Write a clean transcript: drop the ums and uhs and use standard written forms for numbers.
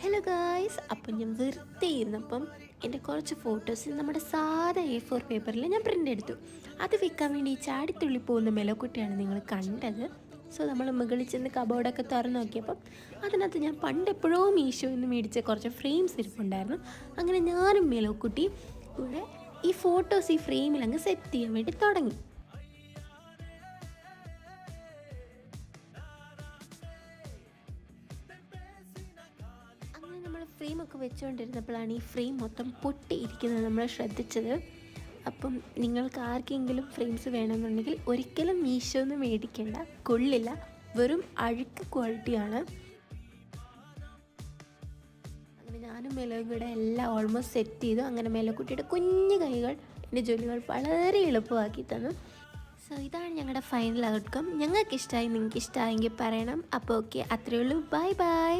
Hello guys, അപ്പം ഞാൻ വെറുതെ ഇരുന്നപ്പം എൻ്റെ കുറച്ച് ഫോട്ടോസ് നമ്മുടെ സാധാ A4 പേപ്പറിൽ ഞാൻ പ്രിൻ്റ് എടുത്തു. അത് വെക്കാൻ വേണ്ടി ഈ ചാടിത്തുള്ളി പോകുന്ന മെലക്കുട്ടിയാണ് നിങ്ങൾ കണ്ടത്. സോ നമ്മൾ മുകളിൽ ചെന്ന് കബോർഡൊക്കെ തുറന്ന് നോക്കിയപ്പം അതിനകത്ത് ഞാൻ പണ്ടെപ്പോഴോ മീഷോയിൽ നിന്ന് മേടിച്ച കുറച്ച് ഫ്രെയിംസ് ഇരിപ്പുണ്ടായിരുന്നു. അങ്ങനെ ഞാനും മെലക്കുട്ടി കൂടെ ഈ ഫോട്ടോസ് ഈ ഫ്രെയിമിൽ അങ്ങ് സെറ്റ് ചെയ്യാൻ വേണ്ടി തുടങ്ങി. അങ്ങനെ നമ്മൾ ഫ്രെയിമൊക്കെ വെച്ചുകൊണ്ടിരുന്നപ്പോഴാണ് ഈ ഫ്രെയിം മൊത്തം പൊട്ടിയിരിക്കുന്നത് നമ്മൾ ശ്രദ്ധിച്ചത്. അപ്പം നിങ്ങൾക്ക് ആർക്കെങ്കിലും ഫ്രെയിംസ് വേണമെന്നുണ്ടെങ്കിൽ ഒരിക്കലും മീഷോ ഒന്നും മേടിക്കേണ്ട, കൊള്ളില്ല, വെറും അഴുക്ക് ക്വാളിറ്റിയാണ്. അങ്ങനെ ഞാനും മെലോയും കൂടെ എല്ലാം ഓൾമോസ്റ്റ് സെറ്റ് ചെയ്തു. അങ്ങനെ മെലോക്കുട്ടിയുടെ കുഞ്ഞു കൈകൾ എൻ്റെ ജോലികൾ വളരെ എളുപ്പമാക്കി തന്നു. സോ ഇതാണ് ഞങ്ങളുടെ ഫൈനൽ ഔട്ട്കം. ഞങ്ങൾക്ക് ഇഷ്ടമായി, നിങ്ങൾക്ക് ഇഷ്ടമായെങ്കിൽ പറയണം. അപ്പോൾ ഓക്കെ, അത്രയേ ഉള്ളൂ. Bye bye.